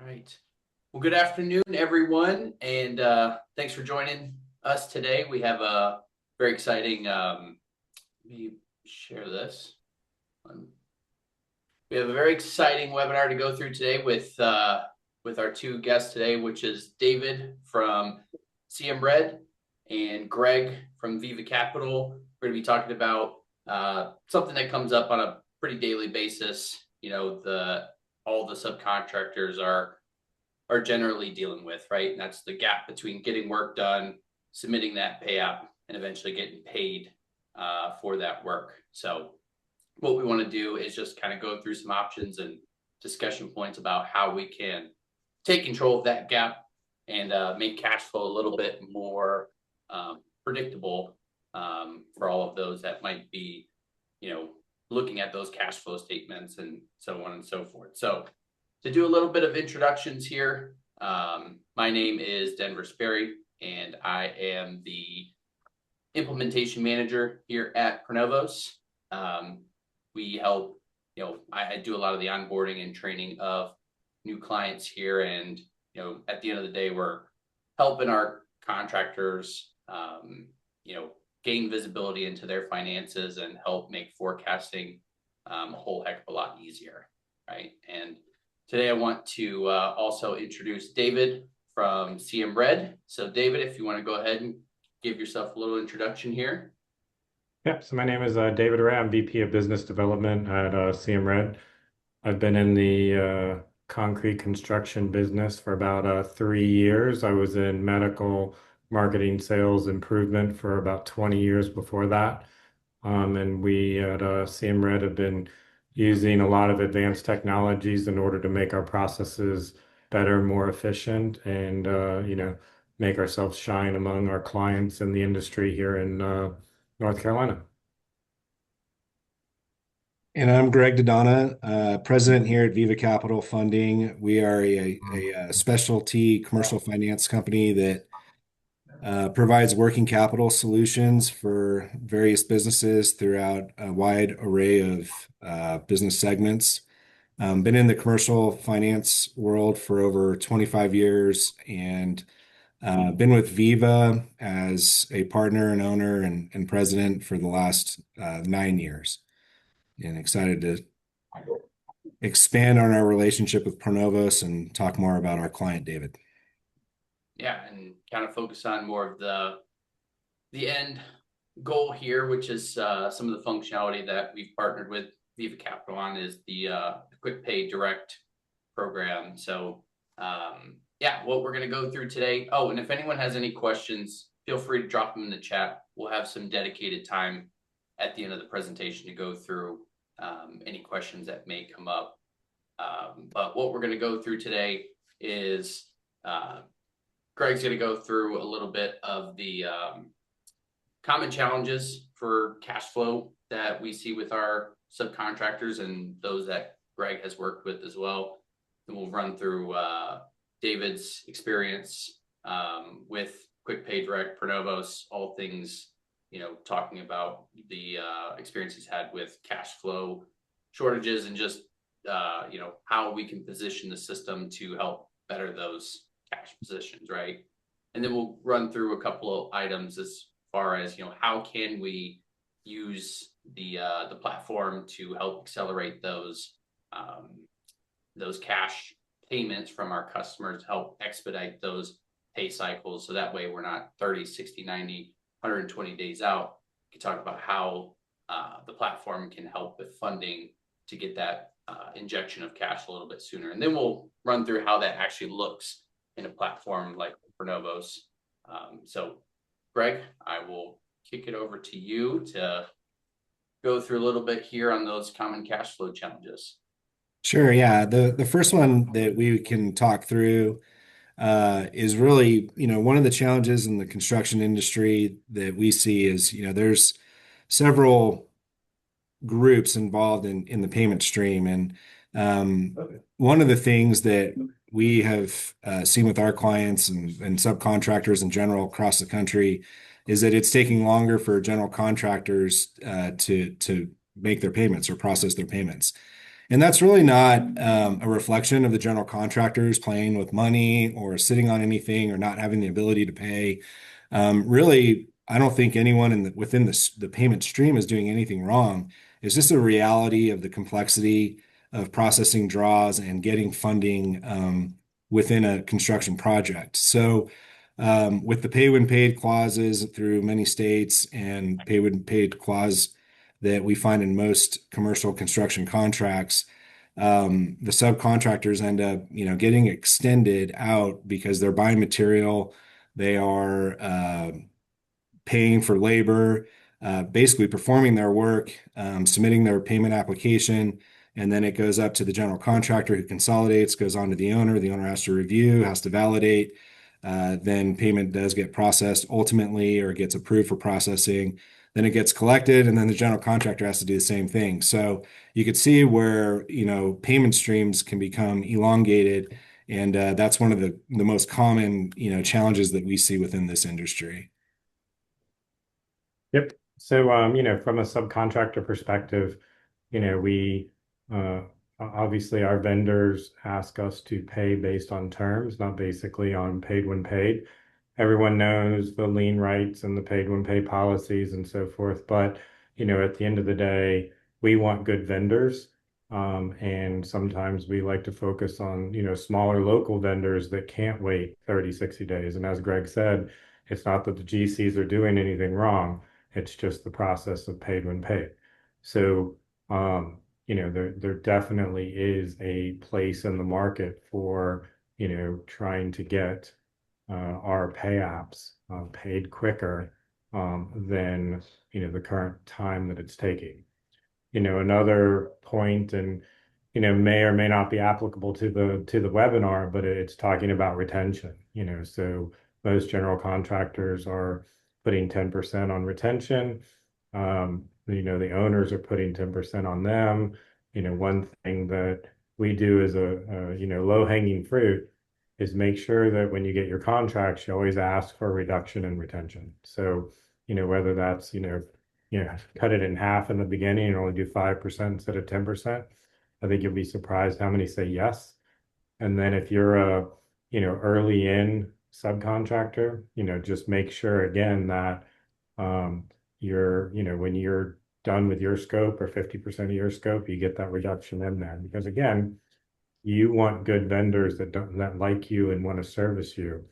right. Well, good afternoon, everyone, and thanks for joining us today. We have a very exciting. Let me share this. We have a very exciting webinar to go through today with our two guests today, which is David from CM Red and Greg from Viva Capital. We're going to be talking about something that comes up on a pretty daily basis. All the subcontractors are generally dealing with, right? And that's the gap between getting work done, submitting that pay app, and eventually getting paid for that work. So what we want to do is just kind of go through some options and discussion points about how we can take control of that gap and make cash flow a little bit more predictable for all of those that might be, looking at those cash flow statements and so on and so forth. So to do a little bit of introductions here, my name is Denver Sperry, and I am the implementation manager here at Pronovos. We help, I do a lot of the onboarding and training of new clients here. And, at the end of the day, we're helping our contractors, gain visibility into their finances and help make forecasting a whole heck of a lot easier, right? And today I want to also introduce David from CM Red. So David, if you want to go ahead and give yourself a little introduction here. Yeah, so my name is David Ray. I'm VP of Business Development at CM Red. I've been in the concrete construction business for about 3 years. I was in medical marketing sales improvement for about 20 years before that. And we at CM Red have been using a lot of advanced technologies in order to make our processes better, more efficient, and make ourselves shine among our clients in the industry here in North Carolina. And I'm Greg Dodonna, president here at Viva Capital Funding. We are a specialty commercial finance company that provides working capital solutions for various businesses throughout a wide array of business segments. Been in the commercial finance world for over 25 years and been with Viva as a partner and owner and president for the last 9 years. And excited to expand on our relationship with Pronovos and talk more about our client, David. Yeah, and kind of focus on more of the end goal here, which is some of the functionality that we've partnered with Viva Capital on is the QuickPay Direct program. So what we're going to go through today. Oh, and if anyone has any questions, feel free to drop them in the chat. We'll have some dedicated time at the end of the presentation to go through any questions that may come up. But what we're going to go through today is Greg's going to go through a little bit of the common challenges for cash flow that we see with our subcontractors and those that Greg has worked with as well. Then we'll run through David's experience with QuickPay Direct, Pronovos, all things, talking about the experience he's had with cash flow shortages and just, how we can position the system to help better those cash positions, right? And then we'll run through a couple of items as far as, how can we use the platform to help accelerate those cash payments from our customers, help expedite those pay cycles. So that way we're not 30, 60, 90, 120 days out. We can talk about how the platform can help with funding to get that injection of cash a little bit sooner. And then we'll run through how that actually looks in a platform like Pronovos. So Greg, I will kick it over to you to go through a little bit here on those common cash flow challenges. Sure, yeah. The first one that we can talk through is really, one of the challenges in the construction industry that we see is, there's several groups involved in the payment stream. And one of the things that we have seen with our clients and subcontractors in general across the country is that it's taking longer for general contractors to make their payments or process their payments. And that's really not a reflection of the general contractors playing with money or sitting on anything or not having the ability to pay. Really, I don't think anyone within the payment stream is doing anything wrong. It's just a reality of the complexity of processing draws and getting funding within a construction project. So, with the pay when paid clauses through many states and pay when paid clause that we find in most commercial construction contracts, the subcontractors end up, getting extended out because they're buying material, they are paying for labor, basically performing their work, submitting their payment application, and then it goes up to the general contractor who consolidates, goes on to the owner. The owner has to review, has to validate. Then payment does get processed ultimately or gets approved for processing. Then it gets collected, and then the general contractor has to do the same thing. So you could see where, payment streams can become elongated, and that's one of the most common, challenges that we see within this industry. Yep. So, from a subcontractor perspective, we obviously our vendors ask us to pay based on terms, not basically on paid when paid. Everyone knows the lien rights and the paid when paid policies and so forth. But, at the end of the day, we want good vendors. And sometimes we like to focus on, smaller local vendors that can't wait 30, 60 days. And as Greg said, it's not that the GCs are doing anything wrong. It's just the process of paid when paid. So, there definitely is a place in the market for, trying to get our pay apps paid quicker than, the current time that it's taking. Another point, and may or may not be applicable to the webinar, but it's talking about retention. So most general contractors are putting 10% on retention. The owners are putting 10% on them. One thing that we do as a low-hanging fruit is make sure that when you get your contracts, you always ask for a reduction in retention. So, whether that's, cut it in half in the beginning and only do 5% instead of 10%. I think you'll be surprised how many say yes. And then if you're a, early in subcontractor, just make sure again that when you're done with your scope or 50% of your scope, you get that reduction in there. Because again, you want good vendors that like you and want to service you.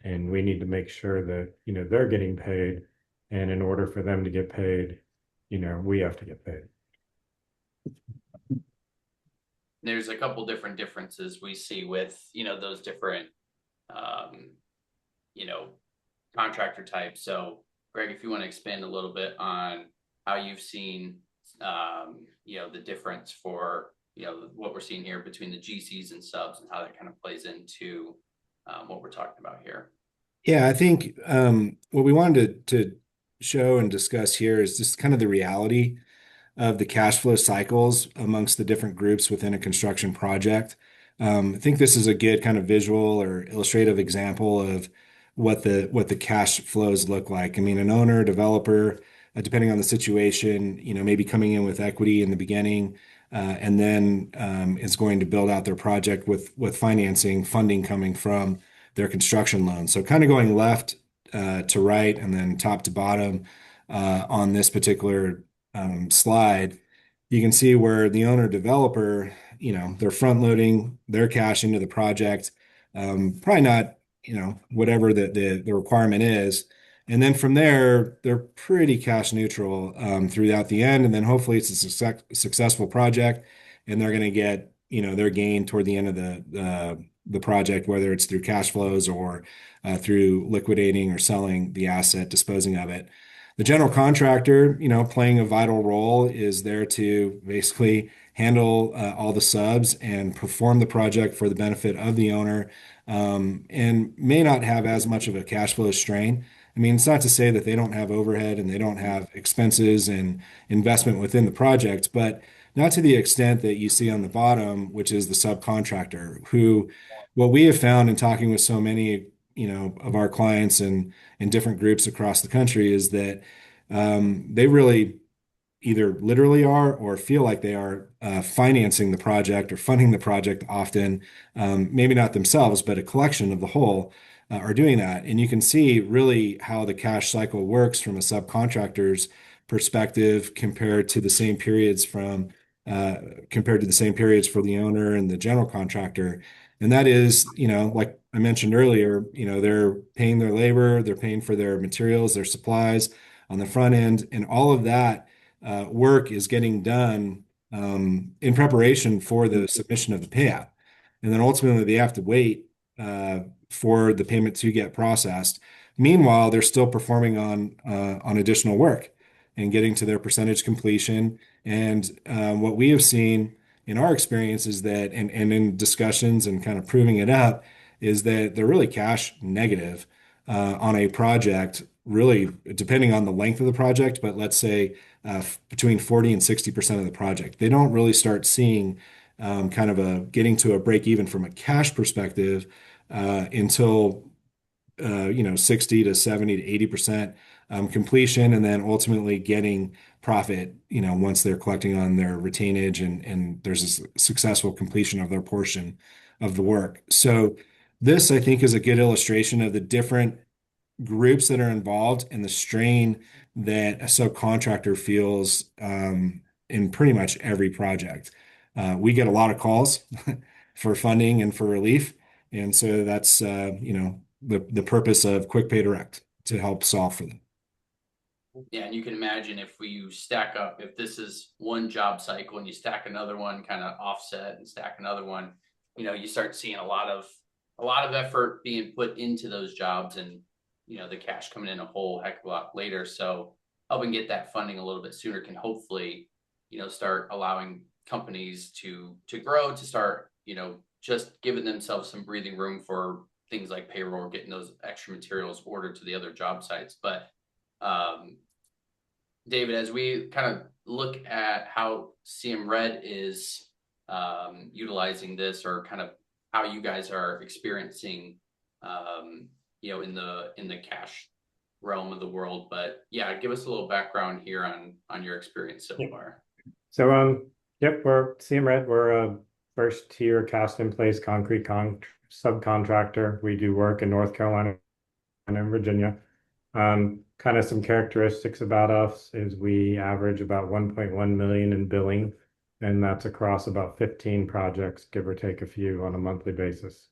And we need to make sure that, they're getting paid. And in order for them to get paid, we have to get paid. There's a couple different differences we see with, those different, you know, contractor types. So Greg, if you want to expand a little bit on how you've seen, the difference for, what we're seeing here between the GCs and subs and how that kind of plays into what we're talking about here. Yeah, I think what we wanted to show and discuss here is just kind of the reality of the cash flow cycles amongst the different groups within a construction project. I think this is a good kind of visual or illustrative example of what the cash flows look like. I mean, an owner, developer, depending on the situation, maybe coming in with equity in the beginning, and then is going to build out their project with financing, funding coming from their construction loan. So kind of going left to right and then top to bottom on this particular slide, you can see where the owner developer, they're front loading their cash into the project, probably not, whatever the requirement is. And then from there, they're pretty cash neutral throughout the end. And then hopefully it's a successful project and they're going to get, their gain toward the end of the project, whether it's through cash flows or through liquidating or selling the asset, disposing of it. The general contractor, playing a vital role is there to basically handle all the subs and perform the project for the benefit of the owner, and may not have as much of a cash flow strain. I mean, it's not to say that they don't have overhead and they don't have expenses and investment within the project, but not to the extent that you see on the bottom, which is the subcontractor, who what we have found in talking with so many, of our clients and in different groups across the country is that they really, either literally are or feel like they are financing the project or funding the project often, maybe not themselves, but a collection of the whole are doing that. And you can see really how the cash cycle works from a subcontractor's perspective compared to the same periods for the owner and the general contractor. And that is, like I mentioned earlier, they're paying their labor, they're paying for their materials, their supplies on the front end, and all of that work is getting done in preparation for the submission of the payout. And then ultimately they have to wait for the payment to get processed. Meanwhile, they're still performing on additional work and getting to their percentage completion. And what we have seen in our experience is that, and in discussions and kind of proving it up, is that they're really cash negative on a project, really depending on the length of the project, but let's say between 40 and 60% of the project. They don't really start seeing kind of getting to a break even from a cash perspective until 60 to 70 to 80% completion, and then ultimately getting profit, once they're collecting on their retainage and there's a successful completion of their portion of the work. So this, I think, is a good illustration of the different groups that are involved and the strain that a subcontractor feels in pretty much every project. We get a lot of calls for funding and for relief. And so that's, the purpose of QuickPay Direct to help solve for them. Yeah, and you can imagine if if this is one job cycle and you stack another one, kind of offset and stack another one, you start seeing a lot of effort being put into those jobs, and the cash coming in a whole heck of a lot later. So helping get that funding a little bit sooner can hopefully, start allowing companies to grow, to start, just giving themselves some breathing room for things like payroll, getting those extra materials ordered to the other job sites. But David, as we kind of look at how CM Red is utilizing this, or kind of how you guys are experiencing, in the cash realm of the world. But yeah, give us a little background here on your experience so far. So yep, we're CM Red. We're a first tier cast in place concrete subcontractor. We do work in North Carolina and Virginia. Kind of some characteristics about us is we average about 1.1 million in billing, and that's across about 15 projects, give or take a few on a monthly basis.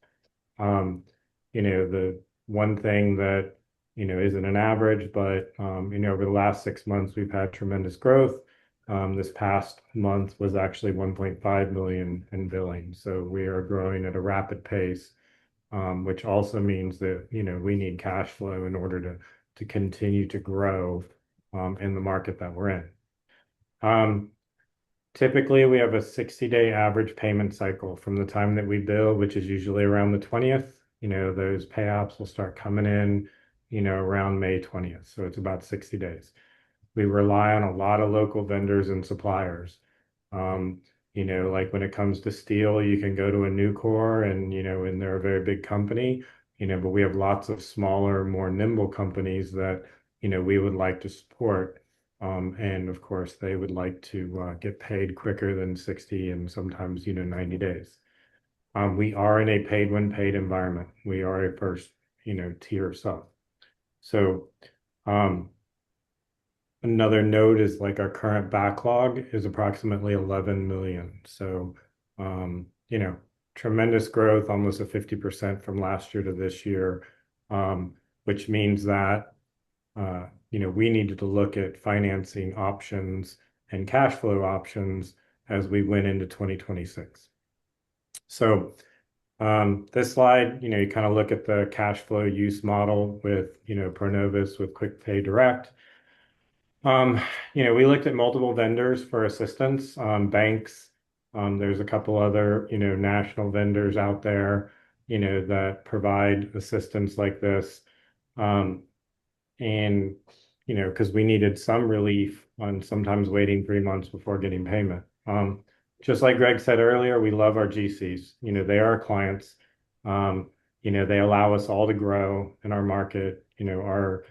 The one thing that, isn't an average, but, over the last 6 months, we've had tremendous growth. This past month was actually 1.5 million in billing. So we are growing at a rapid pace, which also means that, we need cash flow in order to continue to grow in the market that we're in. Typically, we have a 60-day average payment cycle from the time that we bill, which is usually around the 20th. Those payouts will start coming in, around May 20th. So it's about 60 days. We rely on a lot of local vendors and suppliers. Like when it comes to steel, you can go to a Nucor and they're a very big company, but we have lots of smaller, more nimble companies that, we would like to support. And of course, they would like to get paid quicker than 60 and sometimes, 90 days. We are in a paid when paid environment. We are a first, tier sub. So another note is like our current backlog is approximately 11 million. So, tremendous growth, almost a 50% from last year to this year, which means that, we needed to look at financing options and cash flow options as we went into 2026. So this slide, you kind of look at the cash flow use model with, Pronovis with QuickPay Direct. We looked at multiple vendors for assistance, banks. There's a couple other, national vendors out there, that provide assistance like this. And, because we needed some relief on sometimes waiting 3 months before getting payment. Just like Greg said earlier, we love our GCs. They are our clients. They allow us all to grow in our market. Our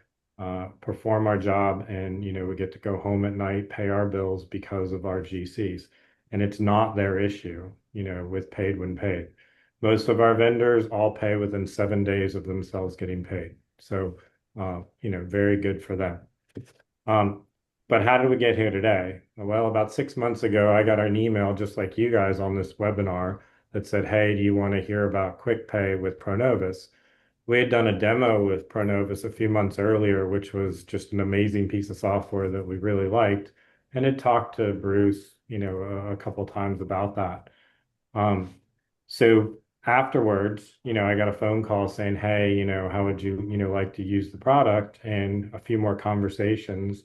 perform our job, and we get to go home at night, pay our bills because of our GCs. And it's not their issue, with paid when paid. Most of our vendors all pay within 7 days of themselves getting paid. So, very good for them. Um, but how did we get here today? Well, about 6 months ago, I got an email just like you guys on this webinar that said, "Hey, do you want to hear about QuickPay with Pronovis?" We had done a demo with Pronovis a few months earlier, which was just an amazing piece of software that we really liked, and had talked to Bruce, a couple times about that. Um, so afterwards, I got a phone call saying, "Hey, how would you, like to use the product?" And a few more conversations.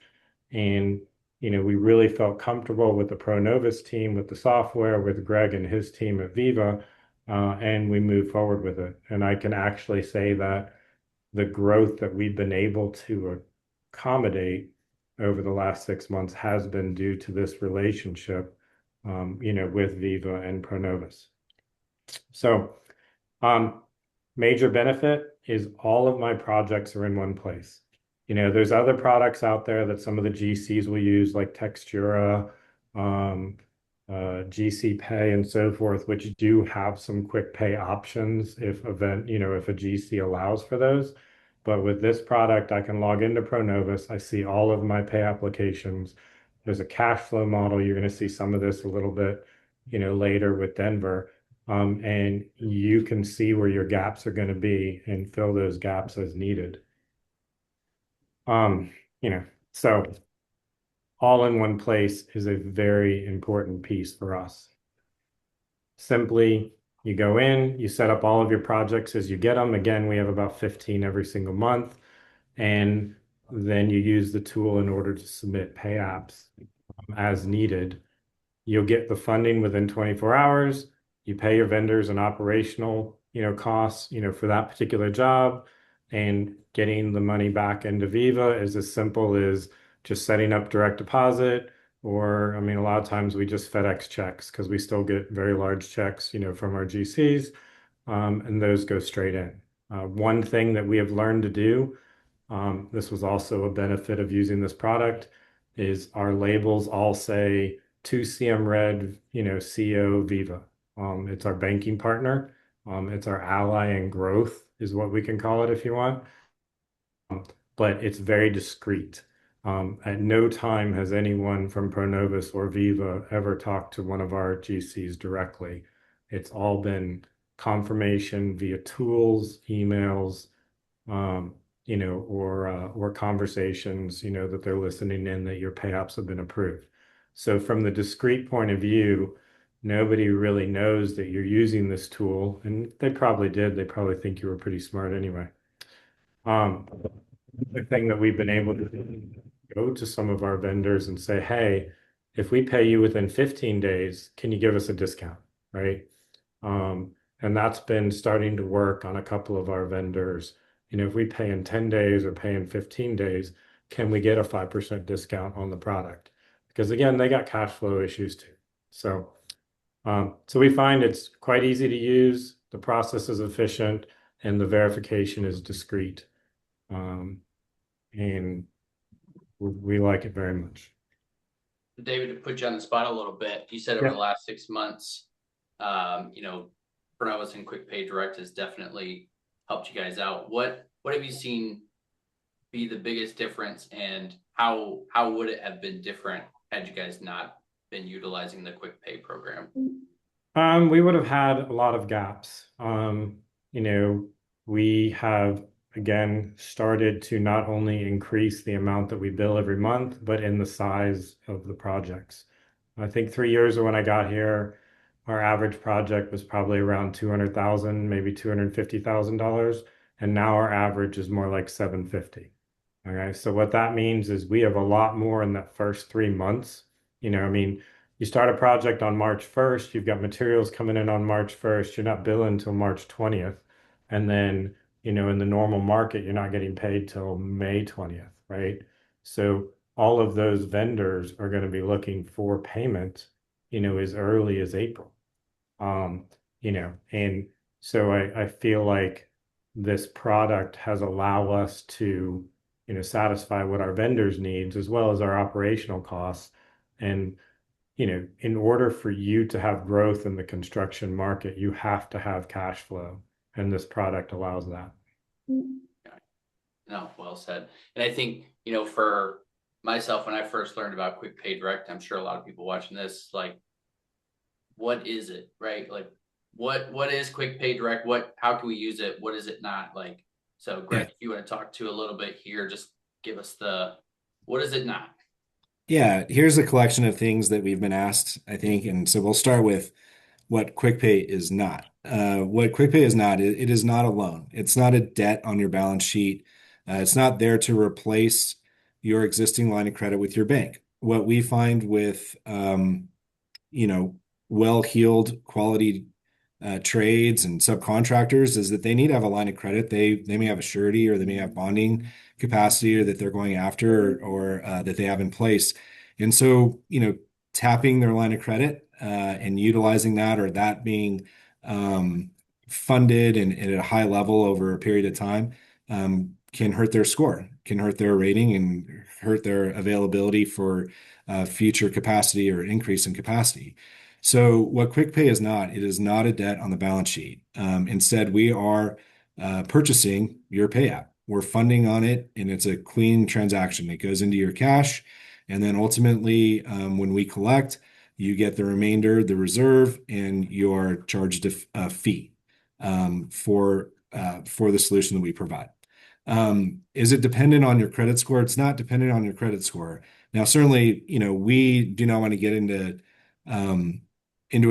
And, we really felt comfortable with the Pronovis team, with the software, with Greg and his team at Viva, and we moved forward with it. And I can actually say that the growth that we've been able to accommodate over the last 6 months has been due to this relationship, with Viva and Pronovis. So, um, major benefit is all of my projects are in one place. There's other products out there that some of the GCs will use, like Textura, um, GC Pay, and so forth, which do have some quick pay options if a GC allows for those. But with this product, I can log into Pronovis. I see all of my pay applications. There's a cash flow model. You're going to see some of this a little bit, later with Denver. And you can see where your gaps are going to be and fill those gaps as needed. Um, you know, so all in one place is a very important piece for us. Simply, you go in, you set up all of your projects as you get them. Again, we have about 15 every single month. And then you use the tool in order to submit pay apps as needed. You'll get the funding within 24 hours. You pay your vendors an operational, costs, for that particular job, and getting the money back into Viva is as simple as just setting up direct deposit, or I mean, a lot of times we just FedEx checks because we still get very large checks, from our GCs, and those go straight in. One thing that we have learned to do, this was also a benefit of using this product, is our labels all say to CM Red, CO Viva. It's our banking partner. It's our ally in growth, is what we can call it if you want. But it's very discreet. At no time has anyone from Pronovis or Viva ever talked to one of our GCs directly. It's all been confirmation via tools, emails, um, or conversations, that they're listening in that your payouts have been approved. So from the discrete point of view, nobody really knows that you're using this tool, and they probably did. They probably think you were pretty smart anyway. The thing that we've been able to do, go to some of our vendors and say, "Hey, if we pay you within 15 days, can you give us a discount?" Right? And that's been starting to work on a couple of our vendors. If we pay in 10 days or pay in 15 days, can we get a 5% discount on the product? Because again, they got cash flow issues too. So we find it's quite easy to use, the process is efficient, and the verification is discreet. And we like it very much. David, to put you on the spot a little bit, you said over Yeah. the last 6 months, Pronovis and QuickPay Direct has definitely helped you guys out. What have you seen be the biggest difference, and how would it have been different had you guys not been utilizing the QuickPay program? We would have had a lot of gaps. We have again started to not only increase the amount that we bill every month, but in the size of the projects. I think 3 years ago when I got here, our average project was probably around 200,000, maybe $250,000, and now our average is more like 750. Okay, so what that means is we have a lot more in that first 3 months. I mean, you start a project on March 1st, you've got materials coming in on March 1st, you're not billing until March 20th. And then, in the normal market, you're not getting paid till May 20th, right? So all of those vendors are going to be looking for payment, as early as April. And so I feel like this product has allowed us to satisfy what our vendors needs as well as our operational costs. And, in order for you to have growth in the construction market, you have to have cash flow, and this product allows that. No, well said. And I think, for myself, when I first learned about QuickPay Direct, I'm sure a lot of people watching this, like, what is it, right? Like, what is QuickPay Direct? How can we use it? What is it not? Like, so Greg, if you want to talk to a little bit here, just give us what is it not? Yeah, here's a collection of things that we've been asked, I think. And so we'll start with what QuickPay is not. What QuickPay is not, it is not a loan. It's not a debt on your balance sheet. It's not there to replace your existing line of credit with your bank. What we find with, you know, well-heeled quality trades and subcontractors is that they need to have a line of credit. They may have a surety, or they may have bonding capacity that they're going after, or that they have in place. And so, tapping their line of credit and utilizing that, or that being funded and at a high level over a period of time, can hurt their score, can hurt their rating, and hurt their availability for future capacity or increase in capacity. So what QuickPay is not, it is not a debt on the balance sheet. Instead, we are purchasing your pay app. We're funding on it, and it's a clean transaction. It goes into your cash, and then ultimately, when we collect, you get the remainder, the reserve, and you're charged a fee for the solution that we provide. Is it dependent on your credit score? It's not dependent on your credit score. Now, certainly, we do not want to get into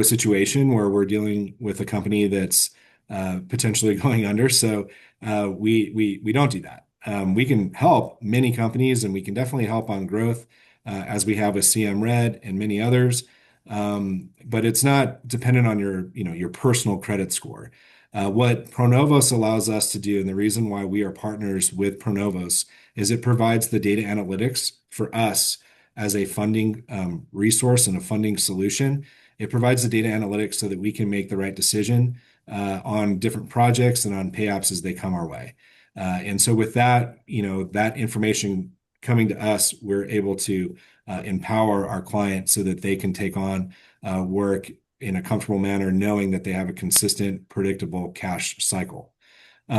a situation where we're dealing with a company that's potentially going under. So we don't do that. We can help many companies, and we can definitely help on growth as we have with CM Red and many others. But it's not dependent on your personal credit score. What Pronovos allows us to do, and the reason why we are partners with Pronovos, is it provides the data analytics for us as a funding resource and a funding solution. It provides the data analytics so that we can make the right decision on different projects and on pay apps as they come our way. And so with that, that information coming to us, we're able to empower our clients so that they can take on work in a comfortable manner, knowing that they have a consistent, predictable cash cycle.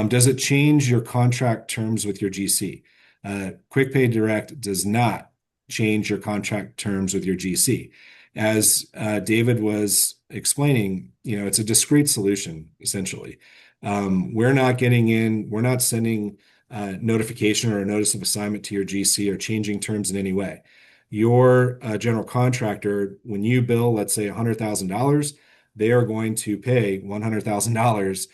Does it change your contract terms with your GC? QuickPay Direct does not change your contract terms with your GC. As David was explaining, it's a discrete solution, essentially. We're not sending notification or a notice of assignment to your GC or changing terms in any way. Your general contractor, when you bill, let's say $100,000, they are going to pay $100,000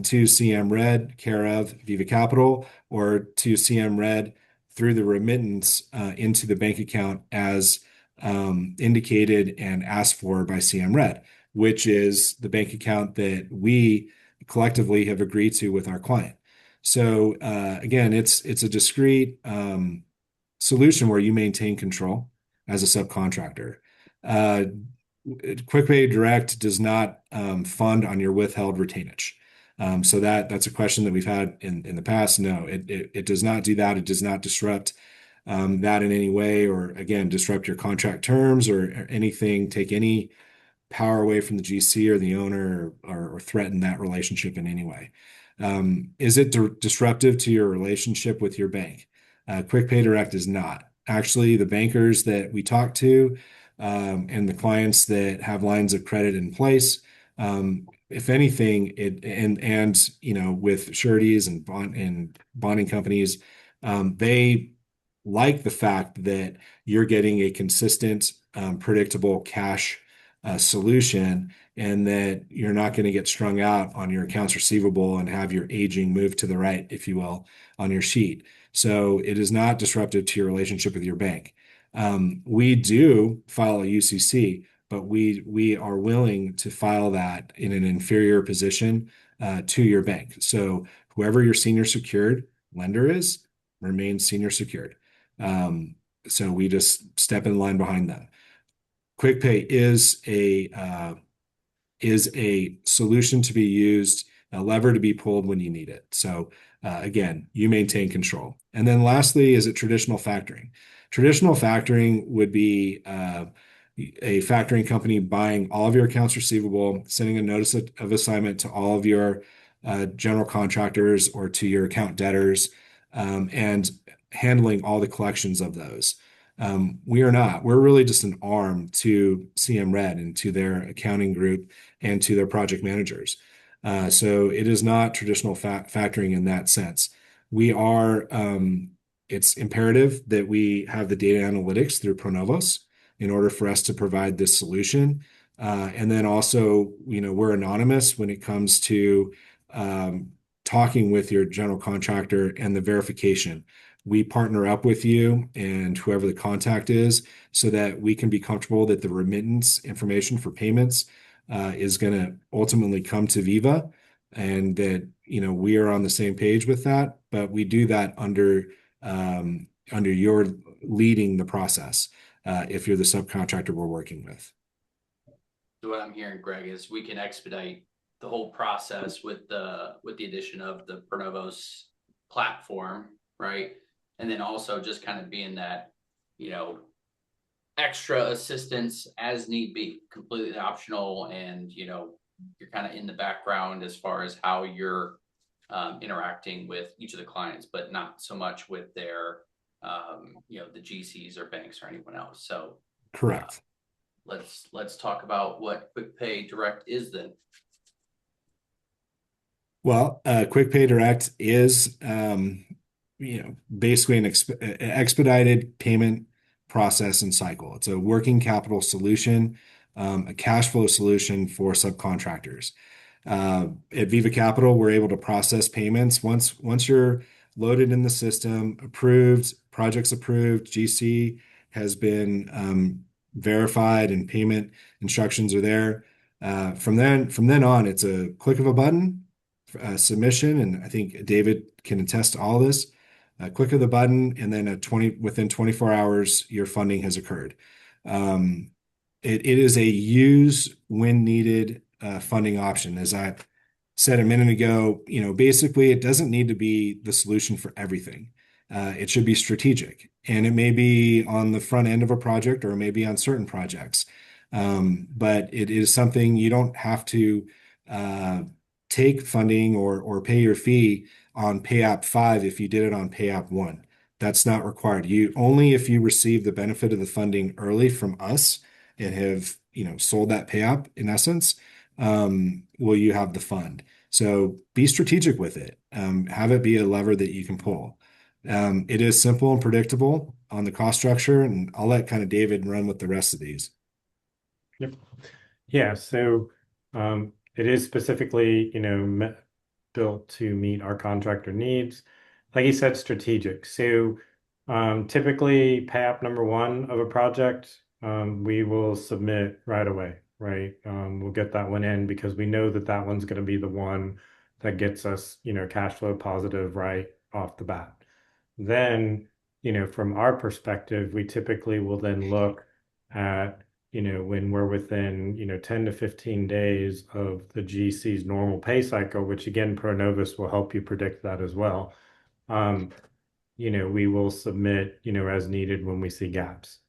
to CM Red, care of Viva Capital, or to CM Red through the remittance into the bank account as indicated and asked for by CM Red, which is the bank account that we collectively have agreed to with our client. So again, it's a discrete solution where you maintain control as a subcontractor. QuickPay Direct does not fund on your withheld retainage. So that's a question that we've had in the past. No, it does not do that. It does not disrupt that in any way, or again, disrupt your contract terms or anything, take any power away from the GC or the owner, or threaten that relationship in any way. Is it disruptive to your relationship with your bank? QuickPay Direct is not. Actually, the bankers that we talk to and the clients that have lines of credit in place, if anything, with sureties and bonding companies, they like the fact that you're getting a consistent, predictable cash solution, and that you're not going to get strung out on your accounts receivable and have your aging move to the right, if you will, on your sheet. So it is not disruptive to your relationship with your bank. We do file a UCC, but we are willing to file that in an inferior position to your bank. So whoever your senior secured lender is remains senior secured. So we just step in line behind them. QuickPay is a solution to be used a lever to be pulled when you need it. So again, you maintain control. And then lastly, is it traditional factoring? Traditional factoring would be a factoring company buying all of your accounts receivable, sending a notice of assignment to all of your general contractors or to your account debtors, and handling all the collections of those. We are not. We're really just an arm to CM Red and to their accounting group and to their project managers. So it is not traditional factoring in that sense. We are, it's imperative that we have the data analytics through Pronovos in order for us to provide this solution. And then also, we're anonymous when it comes to talking with your general contractor and the verification. We partner up with you and whoever the contact is so that we can be comfortable that the remittance information for payments is going to ultimately come to Viva, and that we are on the same page with that. But we do that under your leading the process if you're the subcontractor we're working with. So what I'm hearing, Greg, is we can expedite the whole process with the addition of the Pronovos platform, right? And then also just kind of being that, extra assistance as need be, completely optional. And, you're kind of in the background as far as how you're interacting with each of the clients, but not so much with their, the GCs or banks or anyone else. So correct. Let's talk about what QuickPay Direct is then. Well, QuickPay Direct is, basically an expedited payment process and cycle. It's a working capital solution, a cash flow solution for subcontractors. At Viva Capital, we're able to process payments once you're loaded in the system, approved, projects approved, GC has been verified, and payment instructions are there. From then on, it's a click of a button, submission, and I think David can attest to all this. Click of the button, and then within 24 hours, your funding has occurred. It is a use when needed funding option. As I said a minute ago, basically it doesn't need to be the solution for everything. It should be strategic, and it may be on the front end of a project or maybe on certain projects. But it is something you don't have to take funding or pay your fee on Pay App 5 if you did it on Pay App 1. That's not required. Only if you receive the benefit of the funding early from us and have sold that pay app in essence, will you have the fund. So be strategic with it. Have it be a lever that you can pull. It is simple and predictable on the cost structure, and I'll let kind of David run with the rest of these. Yep. Yeah. So it is specifically, built to meet our contractor needs. Like you said, strategic. So typically pay app number 1 of a project, we will submit right away, right? We'll get that one in because we know that one's going to be the one that gets us, cash flow positive right off the bat. Then, from our perspective, we typically will then look at, when we're within, 10 to 15 days of the GC's normal pay cycle, which again, Pronovus will help you predict that as well. We will submit, as needed when we see gaps.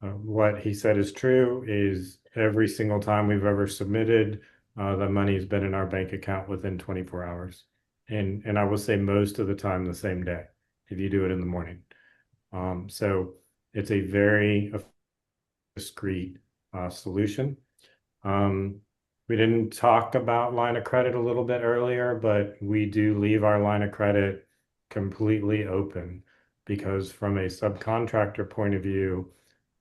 What he said is true is every single time we've ever submitted, the money's been in our bank account within 24 hours. And I will say most of the time the same day if you do it in the morning. So it's a very discreet solution. We didn't talk about line of credit a little bit earlier, but we do leave our line of credit completely open because from a subcontractor point of view,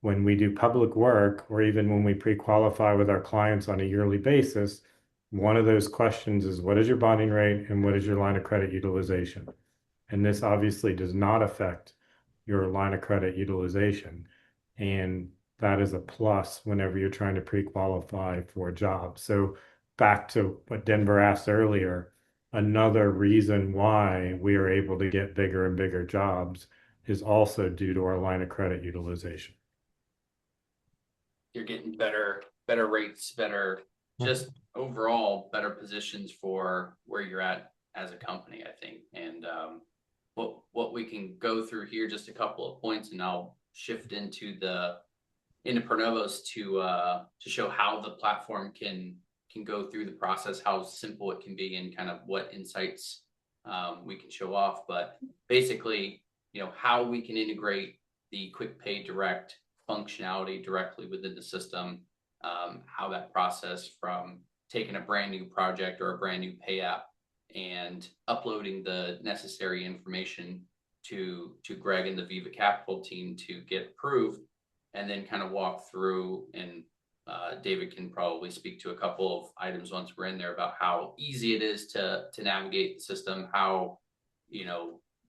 when we do public work or even when we pre-qualify with our clients on a yearly basis, one of those questions is what is your bonding rate and what is your line of credit utilization? And this obviously does not affect your line of credit utilization. And that is a plus whenever you're trying to pre-qualify for a job. So back to what Denver asked earlier, another reason why we are able to get bigger and bigger jobs is also due to our line of credit utilization. You're getting better rates, better just overall better positions for where you're at as a company, I think. And what we can go through here, just a couple of points, and I'll shift into Pronovos to show how the platform can go through the process, how simple it can be, and kind of what insights we can show off. But basically, how we can integrate the QuickPay Direct functionality directly within the system, how that process from taking a brand new project or a brand new pay app and uploading the necessary information to Greg and the Viva Capital team to get approved, and then kind of walk through, and David can probably speak to a couple of items once we're in there about how easy it is to navigate the system, how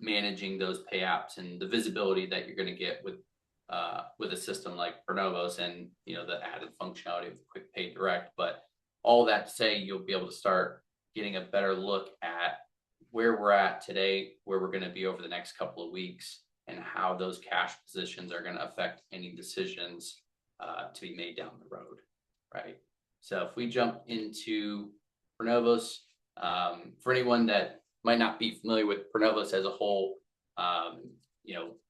managing those pay apps and the visibility that you're going to get with a system like Pronovos, and the added functionality of QuickPay Direct. But all that to say, you'll be able to start getting a better look at where we're at today, where we're going to be over the next couple of weeks, and how those cash positions are going to affect any decisions to be made down the road, right? So if we jump into Pronovos, for anyone that might not be familiar with Pronovos as a whole,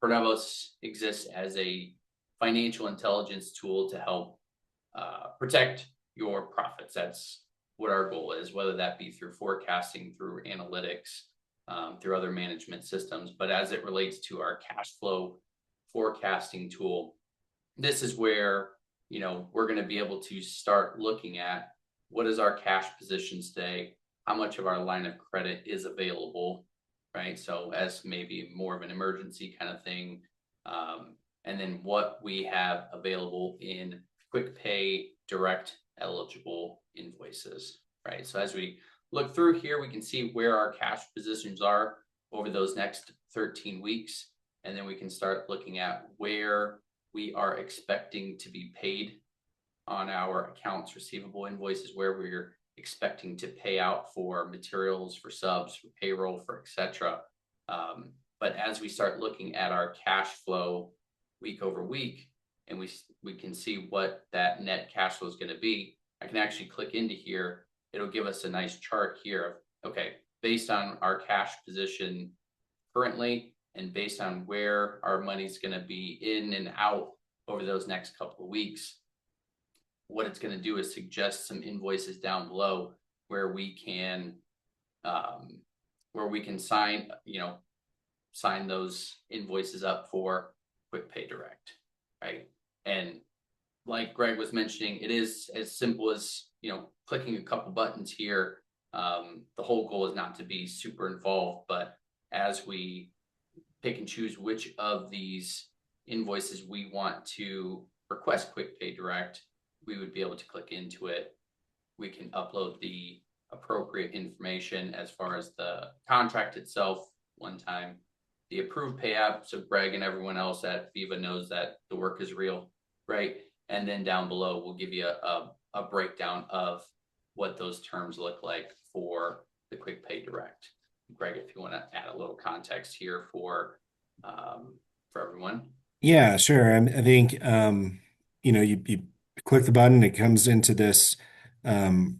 Pronovos exists as a financial intelligence tool to help protect your profits. That's what our goal is, whether that be through forecasting, through analytics, through other management systems. But as it relates to our cash flow forecasting tool, this is where we're going to be able to start looking at what is our cash position today, how much of our line of credit is available, right? So as maybe more of an emergency kind of thing, and then what we have available in QuickPay Direct eligible invoices, right? So as we look through here, we can see where our cash positions are over those next 13 weeks. And then we can start looking at where we are expecting to be paid on our accounts receivable invoices, where we're expecting to pay out for materials, for subs, for payroll, for etc. But as we start looking at our cash flow week over week, and we can see what that net cash flow is going to be, I can actually click into here. It'll give us a nice chart here of, okay, based on our cash position currently, and based on where our money's going to be in and out over those next couple of weeks, what it's going to do is suggest some invoices down below where we can sign those invoices up for QuickPay Direct, right? And like Greg was mentioning, it is as simple as clicking a couple buttons here. The whole goal is not to be super involved, but as we pick and choose which of these invoices we want to request QuickPay Direct, we would be able to click into it. We can upload the appropriate information as far as the contract itself one time, the approved pay app, so Greg and everyone else at Viva knows that the work is real, right? And then down below, we'll give you a breakdown of what those terms look like for the QuickPay Direct. Greg, if you want to add a little context here for everyone. Yeah, sure. I think you click the button, it comes into this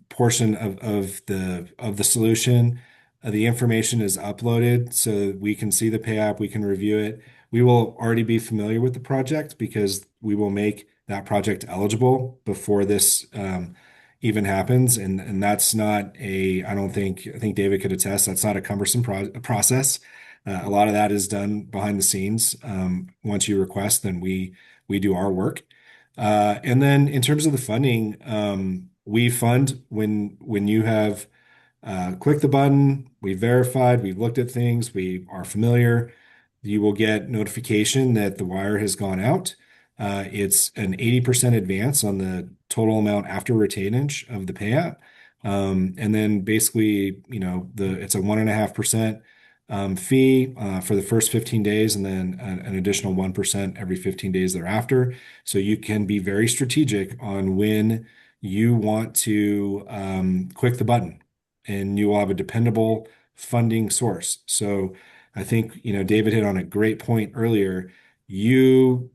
portion of the solution. The information is uploaded so we can see the pay app, we can review it. We will already be familiar with the project because we will make that project eligible before this even happens. And that's not I think David could attest, that's not a cumbersome process. A lot of that is done behind the scenes. Once you request, then we do our work. And then in terms of the funding, we fund when you have clicked the button, we verified, we've looked at things, we are familiar. You will get notification that the wire has gone out. It's an 80% advance on the total amount after retainage of the pay app. And then basically, it's a 1.5% fee for the first 15 days, and then an additional 1% every 15 days thereafter. So you can be very strategic on when you want to click the button, and you will have a dependable funding source. So I think, David hit on a great point earlier. You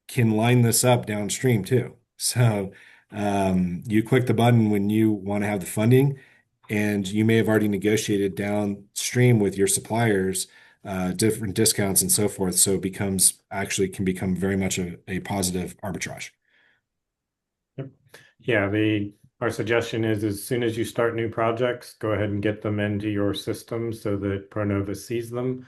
can line this up downstream too. So You click the button when you want to have the funding, and you may have already negotiated downstream with your suppliers different discounts and so forth. So it becomes actually can become very much a positive arbitrage. Yep. Yeah, the our suggestion is as soon as you start new projects, go ahead and get them into your system so that Pronova sees them.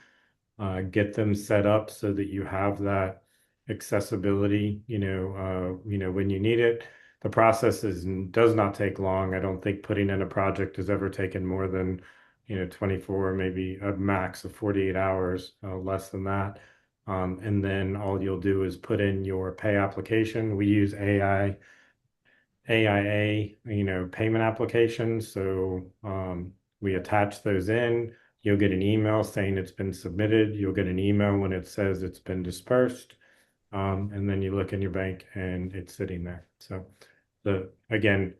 Get them set up so that you have that accessibility, when you need it. The process does not take long. I don't think putting in a project has ever taken more than, 24, maybe a max of 48 hours, less than that. And then all you'll do is put in your pay application. We use AIA, payment applications. So we attach those in. You'll get an email saying it's been submitted. You'll get an email when it says it's been dispersed. And then you look in your bank and it's sitting there. So again,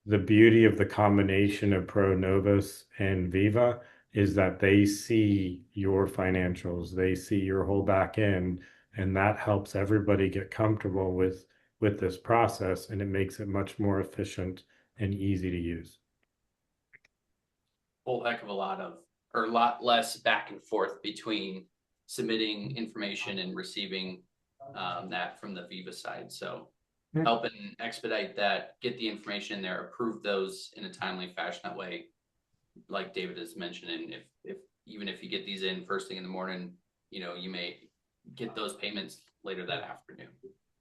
the beauty of the combination of Pronovus and Viva is that they see your financials, they see your whole back end, and that helps everybody get comfortable with this process, and it makes it much more efficient and easy to use. Whole heck of a lot of, or a lot less back and forth between submitting information and receiving that from the Viva side. So help and expedite that, get the information there, approve those in a timely fashion. That way, like David is mentioning, if even if you get these in first thing in the morning, you may get those payments later that afternoon.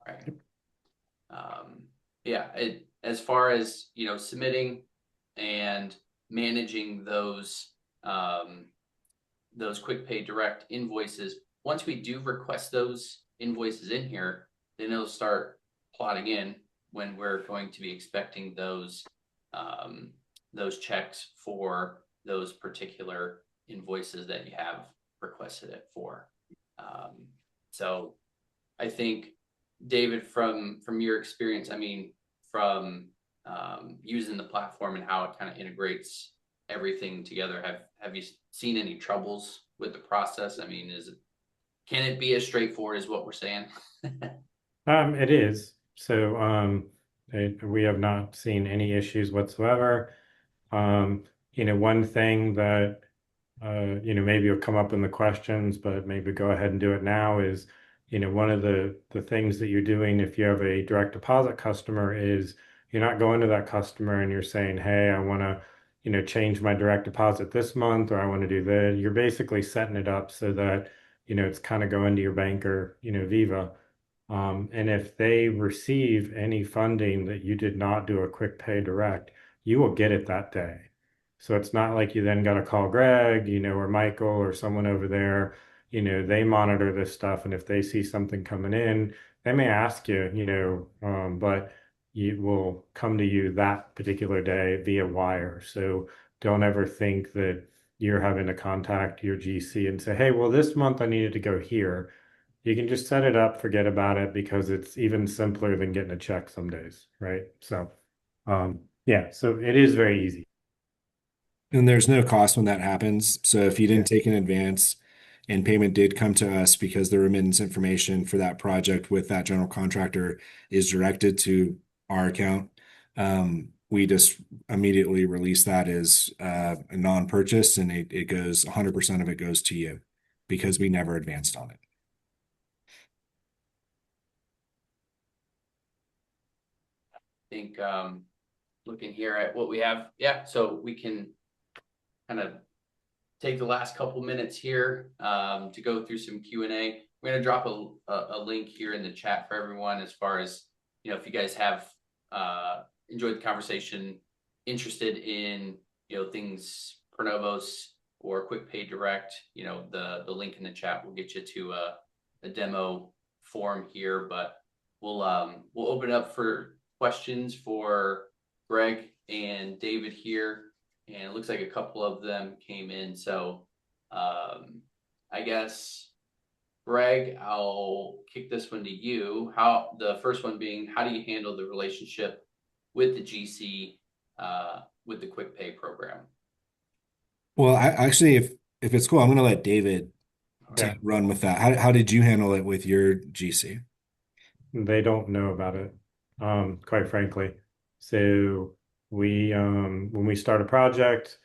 Right. Yeah, as far as submitting and managing those QuickPay Direct invoices. Once we do request those invoices in here, then it'll start plotting in when we're going to be expecting those checks for those particular invoices that you have requested it for. So I think, David, from your experience, I mean, from using the platform and how it kind of integrates everything together, have you seen any troubles with the process? I mean, can it be as straightforward as what we're saying? It is. So we have not seen any issues whatsoever. One thing that maybe will come up in the questions, but maybe go ahead and do it now is, one of the things that you're doing if you have a direct deposit customer is you're not going to that customer and you're saying, hey, I want to, change my direct deposit this month, or I want to do that. You're basically setting it up so that, it's kind of going to your banker, Viva. And if they receive any funding that you did not do a quick pay direct, you will get it that day. So it's not like you then got to call Greg, or Michael or someone over there. They monitor this stuff. And if they see something coming in, they may ask you, but it will come to you that particular day via wire. So don't ever think that you're having to contact your GC and say, hey, well, this month I needed to go here. You can just set it up, forget about it, because it's even simpler than getting a check some days, right? So, yeah, so it is very easy. And there's no cost when that happens. So if you didn't Yeah. take an advance and payment did come to us because the remittance information for that project with that general contractor is directed to our account, we just immediately release that as a non-purchase, and it goes 100% of it goes to you because we never advanced on it. I think looking here at what we have, yeah, so we can kind of take the last couple minutes here to go through some Q&A. We're going to drop a link here in the chat for everyone as far as, if you guys have enjoyed the conversation, interested in, things Pronovos or QuickPay Direct, the link in the chat will get you to a demo form here, but we'll open it up for questions for Greg and David here. And it looks like a couple of them came in. So I guess, Greg, I'll kick this one to you. The first one being, how do you handle the relationship with the GC with the QuickPay program? Well, I actually, if it's cool, I'm going to let David Yeah, run with that. How did you handle it with your GC? they don't know about it, quite frankly. So when we start a project,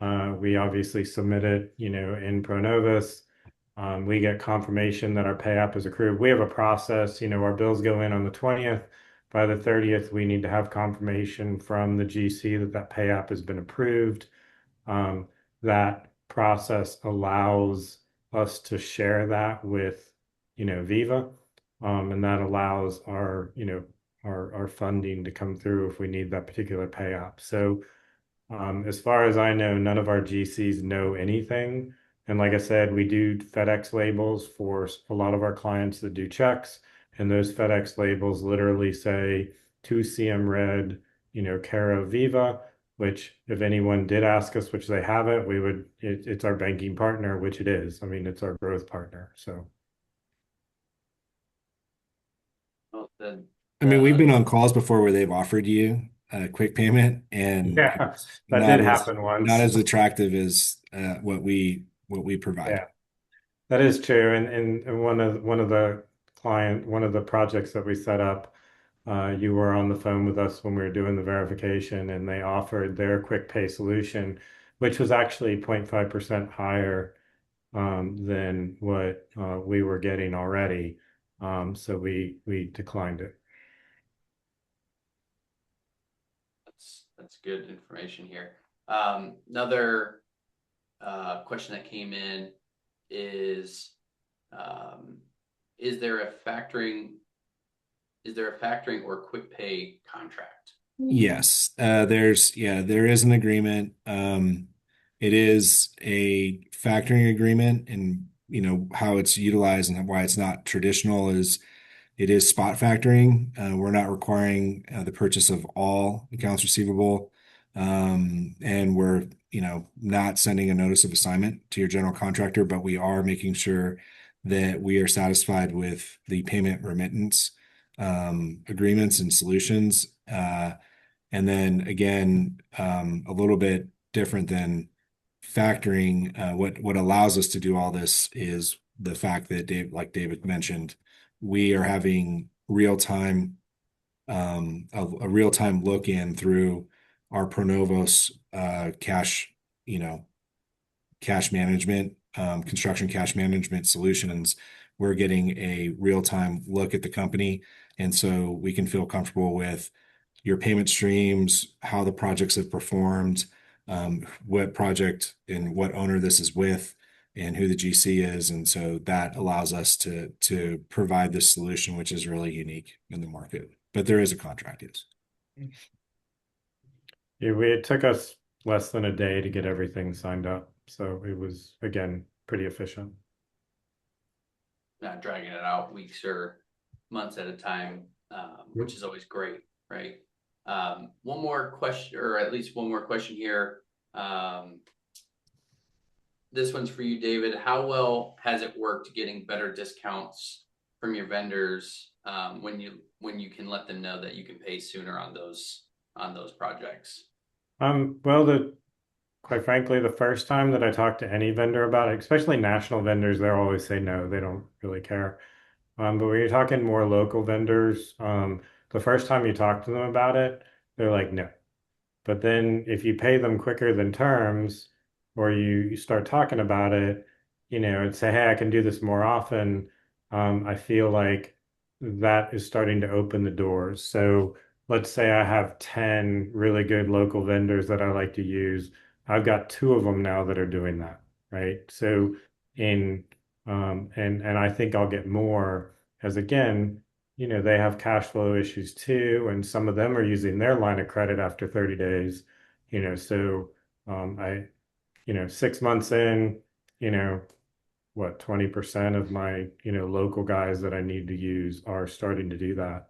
we obviously submit it, in Pronovus. We get confirmation that our pay app is accrued. We have a process, our bills go in on the 20th. By the 30th, we need to have confirmation from the GC that that pay app has been approved. Um, that process allows us to share that with, Viva. And that allows our funding to come through if we need that particular pay app. So as far as I know, none of our GCs know anything. And like I said, we do FedEx labels for a lot of our clients that do checks. And those FedEx labels literally say to CM Red, Cara Viva, which if anyone did ask us, which they haven't, it's our banking partner, which it is. I mean, it's our growth partner. So Well, I mean, we've been the on calls before where they've offered you a quick payment, and yeah, it's that did happen not once. as attractive as what we provide. Yeah. That is true. And one of the projects that we set up, you were on the phone with us when we were doing the verification, and they offered their quick pay solution, which was actually 0.5% higher than what we were getting already. So we declined it. that's good information here. Another question that came in is um, is there a factoring or quick pay contract? Yes, there is an agreement. It is a factoring agreement, and how it's utilized and why it's not traditional is it is spot factoring. We're not requiring the purchase of all accounts receivable, and we're not sending a notice of assignment to your general contractor, but we are making sure that we are satisfied with the payment remittance agreements and solutions. And then again, a little bit different than factoring. What allows us to do all this is the fact that like David mentioned, we are having a real time look in through our Pronovos cash, cash management, construction cash management solutions. We're getting a real time look at the company, and so we can feel comfortable with your payment streams, how the projects have performed, what project and what owner this is with, and who the GC is. And so that allows us to provide this solution, which is really unique in the market. But there is a contract, yes. Yeah, it took us less than a day to get everything signed up. So it was, again, pretty efficient. Not dragging it out weeks or months at a time, which is always great, right? One more question, or at least one more question here. This one's for you, David. How well has it worked getting better discounts from your vendors when you can let them know that you can pay sooner on those projects? Well, quite frankly, the first time that I talked to any vendor about it, especially national vendors, they'll always say no, they don't really care. But when you're talking more local vendors, the first time you talk to them about it, they're like, no. But then if you pay them quicker than terms, or you start talking about it, and say, hey, I can do this more often, I feel like that is starting to open the doors. So let's say I have 10 really good local vendors that I like to use. I've got two of them now that are doing that, right? So in and I think I'll get more as again, they have cash flow issues too, and some of them are using their line of credit after 30 days, so I 6 months in, what 20% of my local guys that I need to use are starting to do that.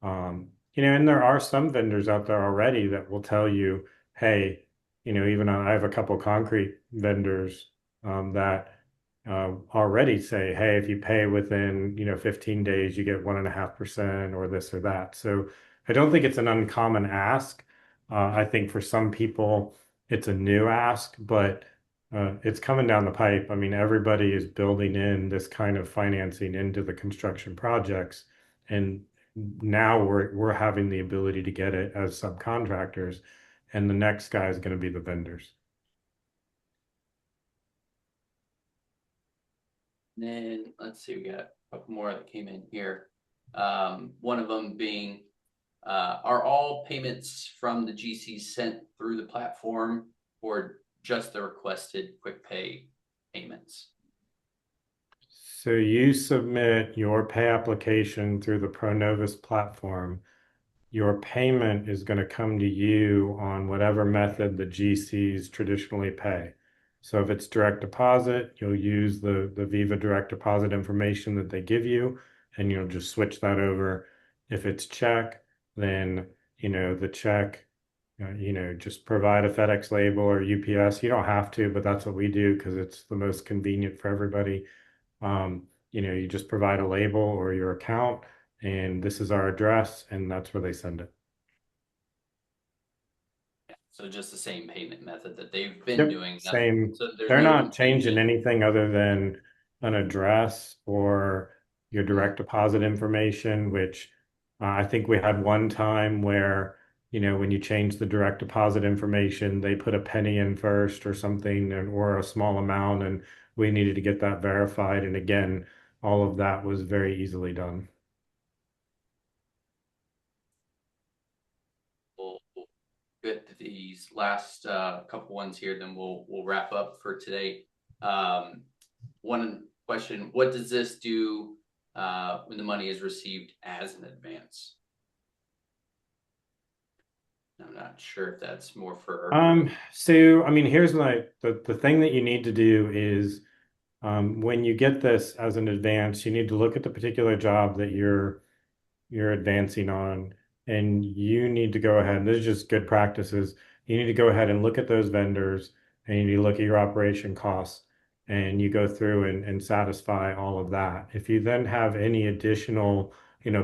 And there are some vendors out there already that will tell you, hey, even I have a couple concrete vendors that already say, hey, if you pay within 15 days, you get 1.5% or this or that. So I don't think it's an uncommon ask. I think for some people it's a new ask, but it's coming down the pipe. I mean, everybody is building in this kind of financing into the construction projects, and now we're having the ability to get it as subcontractors, and the next guy is going to be the vendors. And then let's see, we got a couple more that came in here. One of them being, are all payments from the GC sent through the platform or just the requested QuickPay payments? So you submit your pay application through the Pronovus platform. Your payment is going to come to you on whatever method the GCs traditionally pay. So if it's direct deposit, you'll use the Viva direct deposit information that they give you, and you'll just switch that over. If it's check, then the check, just provide a FedEx label or UPS. You don't have to, but that's what we do because it's the most convenient for everybody. You just provide a label or your account, and this is our address, and that's where they send it. So just the same payment method that they've been Yep, doing. same. So there's They're no not changing confusion. anything other than an address or your direct deposit information, which I think we had one time where, when you change the direct deposit information, they put a penny in first or something, or a small amount, and we needed to get that verified. And again, all of that was very easily done. We'll get these last couple ones here, then we'll wrap up for today. One question: what does this do when the money is received as an advance? I'm not sure if that's more for. So I mean, here's the thing that you need to do is, when you get this as an advance, you need to look at the particular job that you're advancing on, and you need to go ahead, and this is just good practices. You need to go ahead and look at those vendors, and you need to look at your operation costs, and you go through and satisfy all of that. If you then have any additional,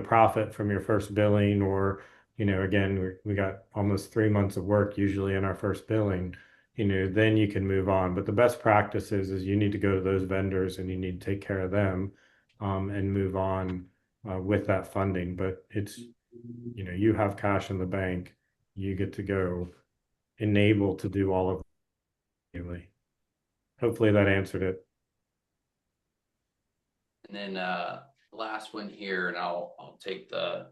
profit from your first billing, or, again, we got almost 3 months of work usually in our first billing, then you can move on. But the best practices is you need to go to those vendors and you need to take care of them, and move on with that funding. But it's, you have cash in the bank, you get to go enable to do all of it. Hopefully that answered it. And then last one here, and I'll take the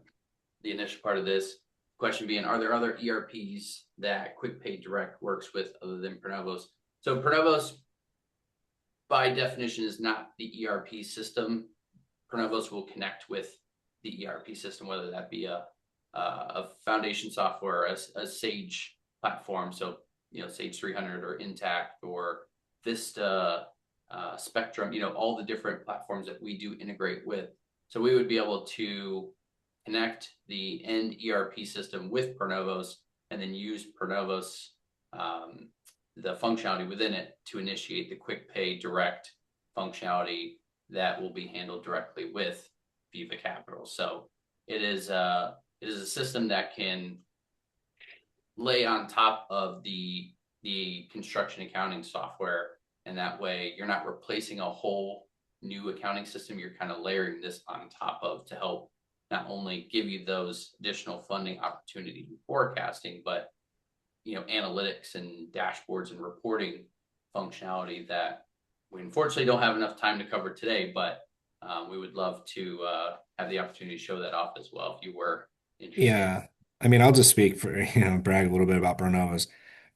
initial part of this question being: are there other ERPs that QuickPay Direct works with other than Pronovos? So Pronovos, by definition, is not the ERP system. Pronovos will connect with the ERP system, whether that be a foundation software, a Sage platform, so Sage 300 or Intact or Vista, Spectrum, all the different platforms that we do integrate with. So we would be able to connect the end ERP system with Pronovos and then use Pronovos, the functionality within it, to initiate the QuickPay Direct functionality that will be handled directly with Viva Capital. So it is a system that can lay on top of the construction accounting software, and that way you're not replacing a whole new accounting system. You're kind of layering this on top of, to help not only give you those additional funding opportunities and forecasting, but analytics and dashboards and reporting functionality that we unfortunately don't have enough time to cover today, but we would love to have the opportunity to show that off as well if you were interested. Yeah. I mean, I'll just speak for, brag a little bit about Bernovas.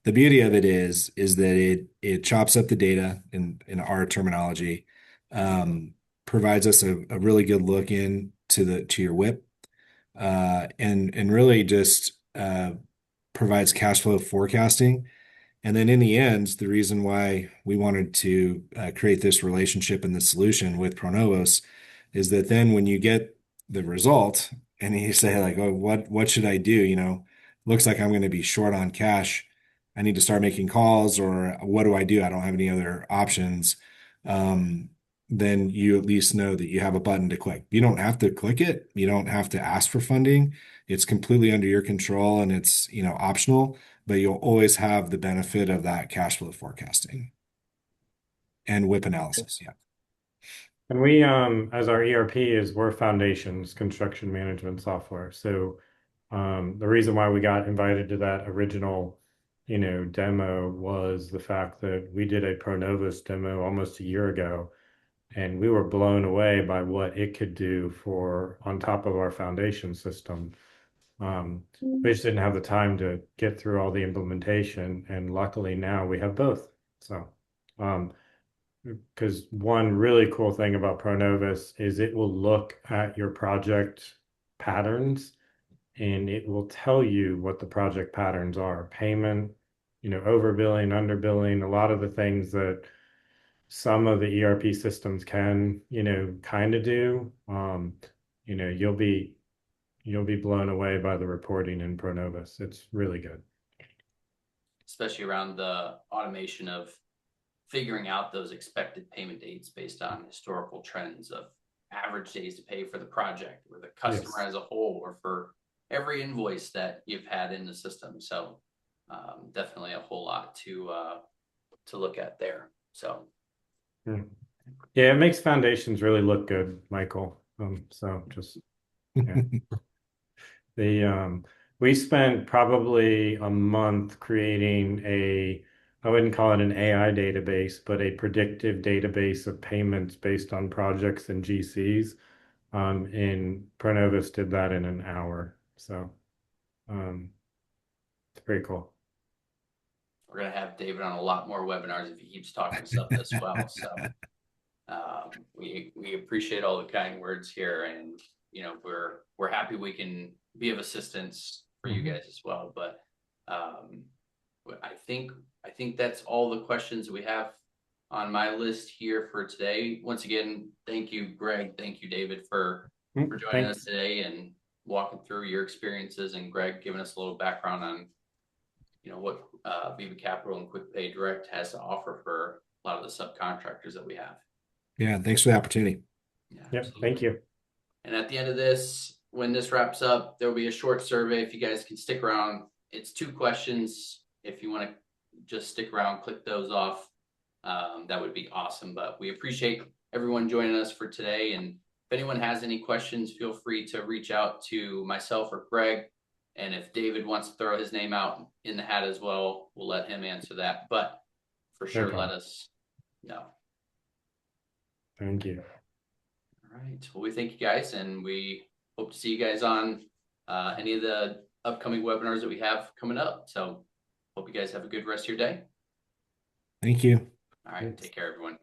The beauty of it is that it chops up the data in our terminology, provides us a really good look in to your WIP, and really just provides cash flow forecasting. And then in the end, the reason why we wanted to create this relationship and this solution with Pronovos is that then when you get the result and you say like, oh, what should I do? Looks like I'm going to be short on cash. I need to start making calls, or what do I do? I don't have any other options. Then you at least know that you have a button to click. You don't have to click it. You don't have to ask for funding. It's completely under your control, and it's, optional, but you'll always have the benefit of that cash flow forecasting and WIP analysis. Yeah. And we, as our ERP is, we're foundations construction management software. So the reason why we got invited to that original, demo was the fact that we did a Pronovus demo almost a year ago, and we were blown away by what it could do for on top of our foundation system. We just didn't have the time to get through all the implementation, and luckily now we have both. So, because one really cool thing about Pronovus is it will look at your project patterns and it will tell you what the project patterns are. Payment, overbilling, underbilling, a lot of the things that some of the ERP systems can, kind of do. You know, you'll be you'll be blown away by the reporting in Pronovus. It's really good. Especially around the automation of figuring out those expected payment dates based on historical trends of average days to pay for the project or the customer Yes. as a whole, or for every invoice that you've had in the system. So definitely a whole lot to look at there. So Hmm. Yeah, it makes foundations really look good, Michael. So just yeah. The we spent probably a month creating I wouldn't call it an AI database, but a predictive database of payments based on projects and GCs. And Pronovus did that in an hour. So um, it's pretty cool. we're gonna have David on a lot more webinars if he keeps talking stuff as well. So we appreciate all the kind words here, and we're happy we can be of assistance for you Mhm. guys as well. But um, I think that's all the questions we have on my list here for today. Once again, thank you, Greg. Thank you, David, for joining Thank us today and walking through your experiences, and Greg giving us a little background on what Viva Capital and QuickPay Direct has to offer for a lot of the subcontractors that we have. Yeah, thanks for the opportunity. Yeah, Yep, thank absolutely. you. And at the end of this, when this wraps up, there'll be a short survey. If you guys can stick around, it's 2 questions. If you want to just stick around, click those off. That would be awesome. But we appreciate everyone joining us for today. And if anyone has any questions, feel free to reach out to myself or Greg. And if David wants to throw his name out in the hat as well, we'll let him answer that. But for No sure, let problem. us know. Thank you. All right. Well, we thank you guys, and we hope to see you guys on any of the upcoming webinars that we have coming up. So hope you guys have a good rest of your day. Thank you. All right. Thanks. Take care, everyone.